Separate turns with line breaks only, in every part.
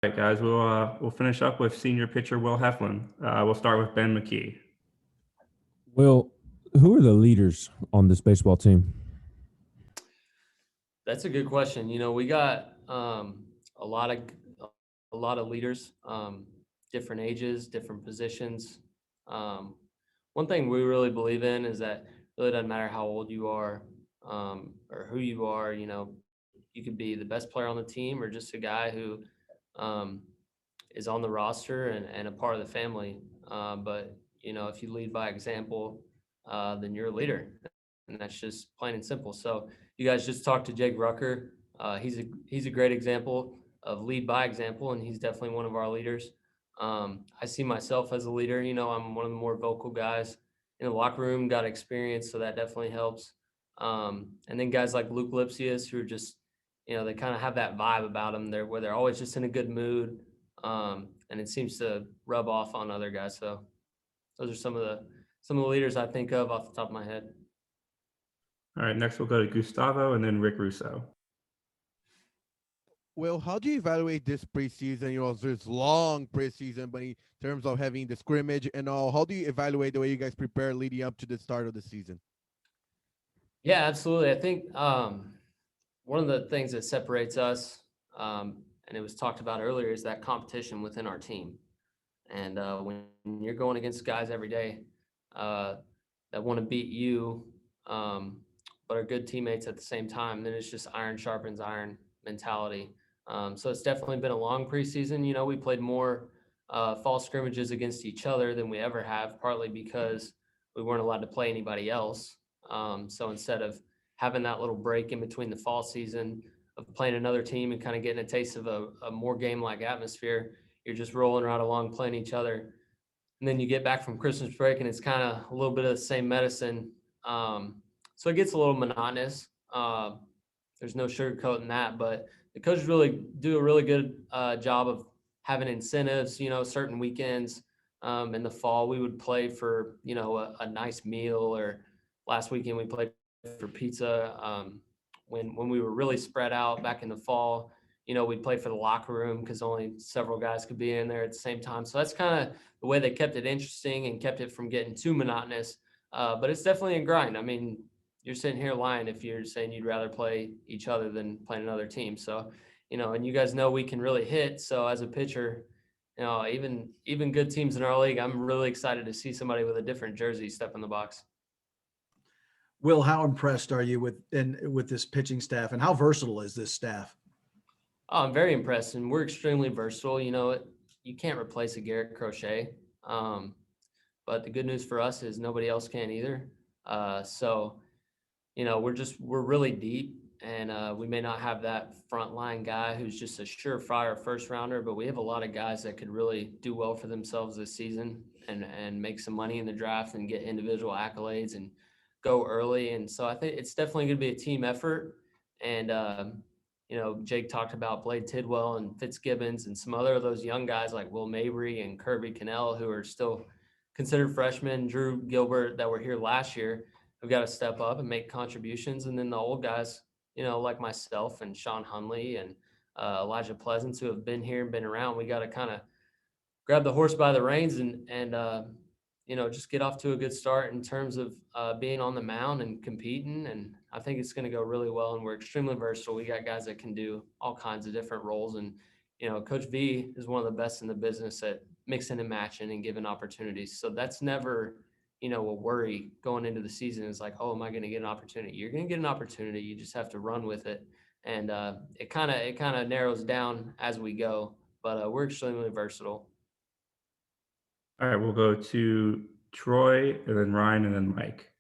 All right, guys, we'll finish up with senior pitcher Will Heflin. We'll start with Ben McKee.
Well, who are the leaders on this baseball team?
That's a good question. We got a lot of leaders, different ages, different positions. Um, One thing we really believe in is that it really doesn't matter how old you are, or who you are. You could be the best player on the team or just a guy who um, is on the roster and a part of the family. But if you lead by example, then you're a leader, and that's just plain and simple. So you guys just talked to Jake Rucker. He's a great example of lead by example, and he's definitely one of our leaders. I see myself as a leader. I'm one of the more vocal guys in the locker room. Got experience, so that definitely helps. And then guys like Luke Lipsius, who are just they kind of have that vibe about them. They're always just in a good mood, and it seems to rub off on other guys. So those are some of the leaders I think of off the top of my head.
All right, next we'll go to Gustavo and then Rick Russo.
Well, how do you evaluate this preseason? There's long preseason, but in terms of having the scrimmage and all, how do you evaluate the way you guys prepare leading up to the start of the season?
Yeah, absolutely. I think one of the things that separates us, and it was talked about earlier, is that competition within our team. And when you're going against guys every day uh, that want to beat you, but are good teammates at the same time, then it's just iron sharpens iron mentality. So it's definitely been a long preseason. We played more fall scrimmages against each other than we ever have, partly because we weren't allowed to play anybody else. So instead of having that little break in between the fall season of playing another team and kind of getting a taste of a more game-like atmosphere, you're just rolling right along playing each other. And then you get back from Christmas break and it's kind of a little bit of the same medicine. So it gets a little monotonous. There's no sugarcoating that, but the coaches really do a really good job of having incentives, certain weekends. In the fall, we would play for, a nice meal, or last weekend we played for pizza. When we were really spread out back in the fall, we'd play for the locker room because only several guys could be in there at the same time. So that's kind of the way they kept it interesting and kept it from getting too monotonous. But it's definitely a grind. I mean, you're sitting here lying if you're saying you'd rather play each other than playing another team. So, and you guys know we can really hit. So as a pitcher, even good teams in our league, I'm really excited to see somebody with a different jersey step in the box.
Will, how impressed are you with this pitching staff, and how versatile is this staff?
Oh, I'm very impressed, and we're extremely versatile. You can't replace a Garrett Crochet, but the good news for us is nobody else can either. So we're really deep, and we may not have that frontline guy who's just a surefire first rounder, but we have a lot of guys that could really do well for themselves this season and make some money in the draft and get individual accolades and go early. And so I think it's definitely going to be a team effort. And Jake talked about Blade Tidwell and Fitzgibbons and some other of those young guys like Will Mabry and Kirby Cannell, who are still considered freshmen, Drew Gilbert, that were here last year. We've got to step up and make contributions. And then the old guys, like myself and Sean Hunley and Elijah Pleasance, who have been here and been around, we got to kind of grab the horse by the reins and just get off to a good start in terms of being on the mound and competing. And I think it's going to go really well. And we're extremely versatile. We got guys that can do all kinds of different roles. And, Coach V is one of the best in the business at mixing and matching and giving opportunities. So that's never, a worry going into the season. It's like, oh, am I going to get an opportunity? You're going to get an opportunity. You just have to run with it. And it kind of narrows down as we go. But we're extremely versatile.
All right, we'll go to Troy and then Ryan and then Mike.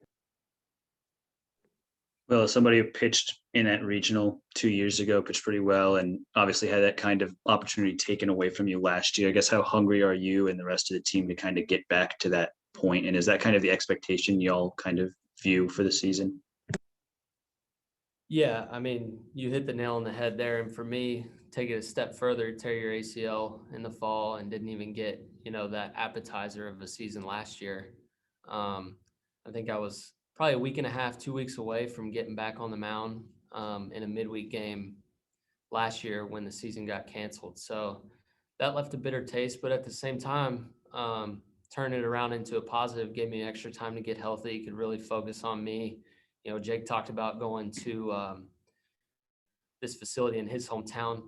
Well, as somebody who pitched in that regional 2 years ago, pitched pretty well, and obviously had that kind of opportunity taken away from you last year. I guess how hungry are you and the rest of the team to kind of get back to that point? And is that kind of the expectation y'all kind of view for the season?
Yeah, I mean, you hit the nail on the head there. And for me, take it a step further, tear your ACL in the fall and didn't even get, that appetizer of a season last year. I think I was probably a week and a half, 2 weeks away from getting back on the mound in a midweek game last year when the season got canceled. So that left a bitter taste, but at the same time, turn it around into a positive, gave me extra time to get healthy, could really focus on me. You know, Jake talked about going to this facility in his hometown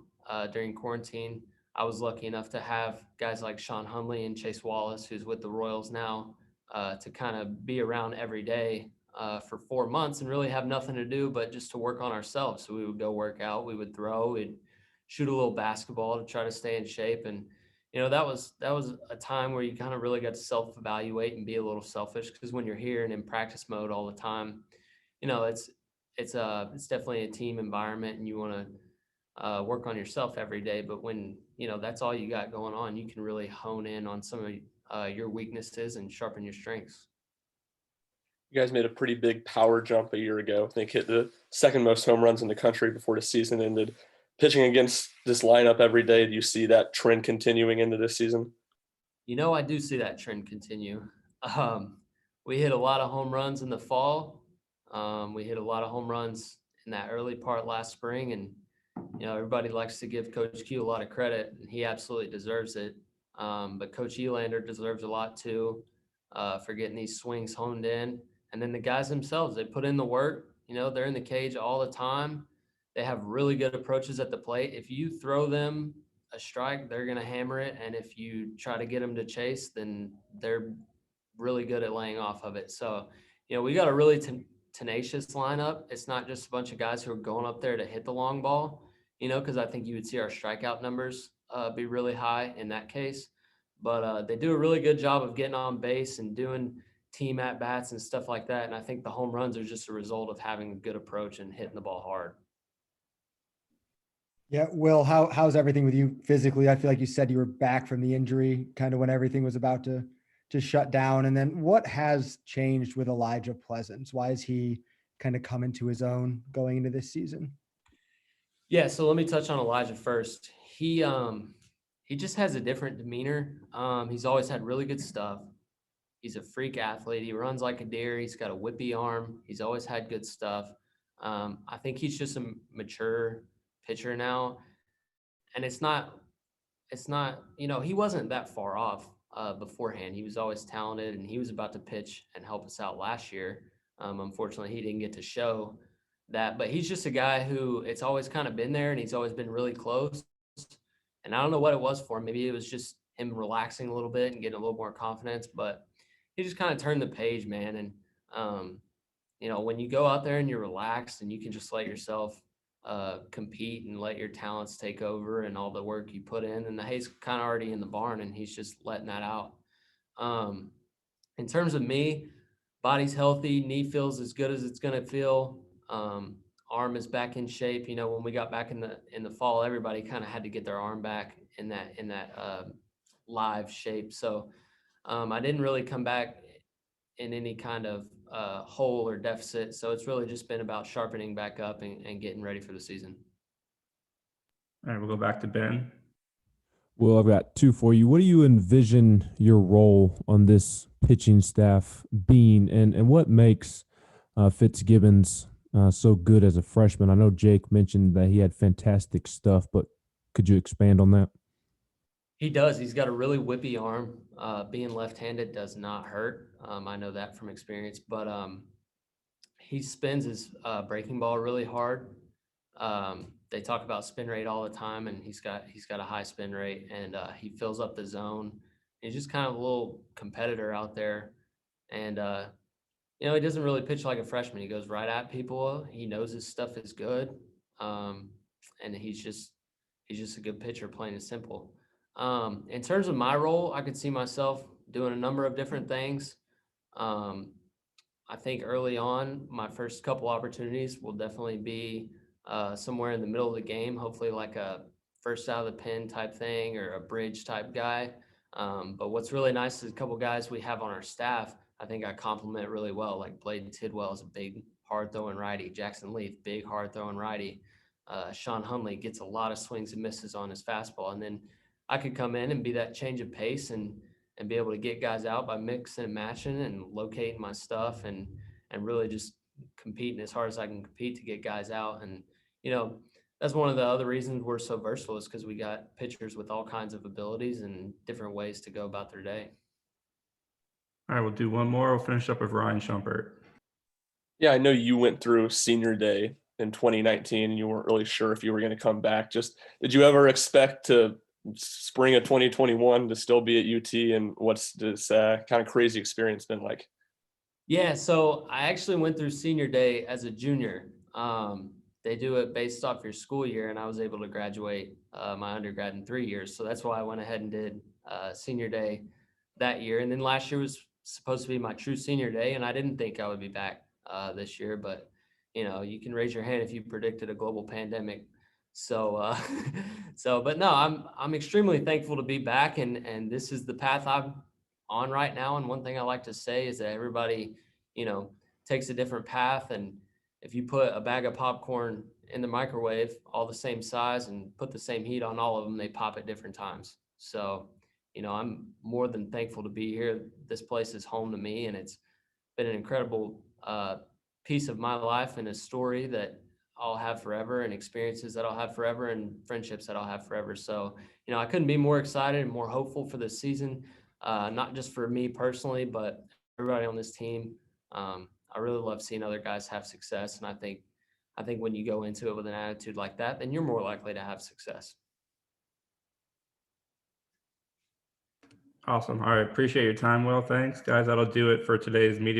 during quarantine. I was lucky enough to have guys like Sean Hunley and Chase Wallace, who's with the Royals now, to kind of be around every day for 4 months and really have nothing to do but just to work on ourselves. So we would go work out, we would throw, we'd shoot a little basketball to try to stay in shape. And that was a time where you kind of really got to self-evaluate and be a little selfish, because when you're here and in practice mode all the time, it's definitely a team environment, and you want to work on yourself every day. But when that's all you got going on, you can really hone in on some of your weaknesses and sharpen your strengths.
You guys made a pretty big power jump a year ago. I think hit the second most home runs in the country before the season ended. Pitching against this lineup every day, do you see that trend continuing into this season?
I do see that trend continue. We hit a lot of home runs in the fall. We hit a lot of home runs in that early part last spring, and everybody likes to give Coach Q a lot of credit, and he absolutely deserves it. But Coach Elander deserves a lot too, for getting these swings honed in. And then the guys themselves, they put in the work. They're in the cage all the time. They have really good approaches at the plate. If you throw them a strike, they're going to hammer it. And if you try to get them to chase, then they're really good at laying off of it. So, we got a really tenacious lineup. It's not just a bunch of guys who are going up there to hit the long ball, because I think you would see our strikeout numbers be really high in that case. But they do a really good job of getting on base and doing team at bats and stuff like that. And I think the home runs are just a result of having a good approach and hitting the ball hard.
Yeah, Will, how's everything with you physically? I feel like you said you were back from the injury kind of when everything was about to shut down. And then what has changed with Elijah Pleasance? Why is he kind of come into his own going into this season?
Yeah, so let me touch on Elijah first. He just has a different demeanor. He's always had really good stuff. He's a freak athlete. He runs like a deer. He's got a whippy arm. He's always had good stuff. I think he's just a mature pitcher now. And it's not, he wasn't that far off beforehand. He was always talented, and he was about to pitch and help us out last year. Unfortunately, he didn't get to show that, but he's just a guy who it's always kind of been there, and he's always been really close. And I don't know what it was for him. Maybe it was just him relaxing a little bit and getting a little more confidence, but he just kind of turned the page, man. And, when you go out there and you're relaxed and you can just let yourself compete and let your talents take over and all the work you put in, and the hay's kind of already in the barn, and he's just letting that out. In terms of me, body's healthy, knee feels as good as it's going to feel. Arm is back in shape. When we got back in the fall, everybody kind of had to get their arm back in that live shape. So I didn't really come back in any kind of hole or deficit. So it's really just been about sharpening back up and getting ready for the season.
All right, we'll go back to Ben.
Well, I've got two for you. What do you envision your role on this pitching staff being, and what makes Fitzgibbons so good as a freshman? I know Jake mentioned that he had fantastic stuff, but could you expand on that?
He does. He's got a really whippy arm. Being left-handed does not hurt. I know that from experience, but he spins his breaking ball really hard. They talk about spin rate all the time, and he's got a high spin rate, and he fills up the zone. He's just kind of a little competitor out there, and he doesn't really pitch like a freshman. He goes right at people. He knows his stuff is good, and he's just a good pitcher, plain and simple. In terms of my role, I could see myself doing a number of different things. I think early on, my first couple opportunities will definitely be somewhere in the middle of the game, hopefully like a first out of the pen type thing or a bridge type guy. But what's really nice is a couple guys we have on our staff, I think I complement really well. Like Blade Tidwell is a big, hard-throwing righty. Jackson Leaf, big, hard-throwing righty. Sean Hunley gets a lot of swings and misses on his fastball. And then I could come in and be that change of pace and be able to get guys out by mixing and matching and locating my stuff and really just competing as hard as I can compete to get guys out. And, that's one of the other reasons we're so versatile is because we got pitchers with all kinds of abilities and different ways to go about their day.
All right, we'll do one more. We'll finish up with Ryan Schumpert.
Yeah, I know you went through senior day in 2019 and you weren't really sure if you were going to come back. Just did you ever expect to spring of 2021 to still be at UT, and what's this kind of crazy experience been like?
Yeah, so I actually went through senior day as a junior. They do it based off your school year, and I was able to graduate my undergrad in 3 years. So that's why I went ahead and did senior day that year. And then last year was supposed to be my true senior day, and I didn't think I would be back this year. But you can raise your hand if you predicted a global pandemic. So, but no, I'm extremely thankful to be back, and this is the path I'm on right now. And one thing I like to say is that everybody, takes a different path. And if you put a bag of popcorn in the microwave, all the same size, and put the same heat on all of them, they pop at different times. So, I'm more than thankful to be here. This place is home to me, and it's been an incredible piece of my life and a story that I'll have forever, and experiences that I'll have forever, and friendships that I'll have forever. So, I couldn't be more excited and more hopeful for this season, not just for me personally, but everybody on this team. I really love seeing other guys have success, and I think when you go into it with an attitude like that, then you're more likely to have success.
Awesome. All right. Appreciate your time, Will. Thanks, guys. That'll do it for today's media.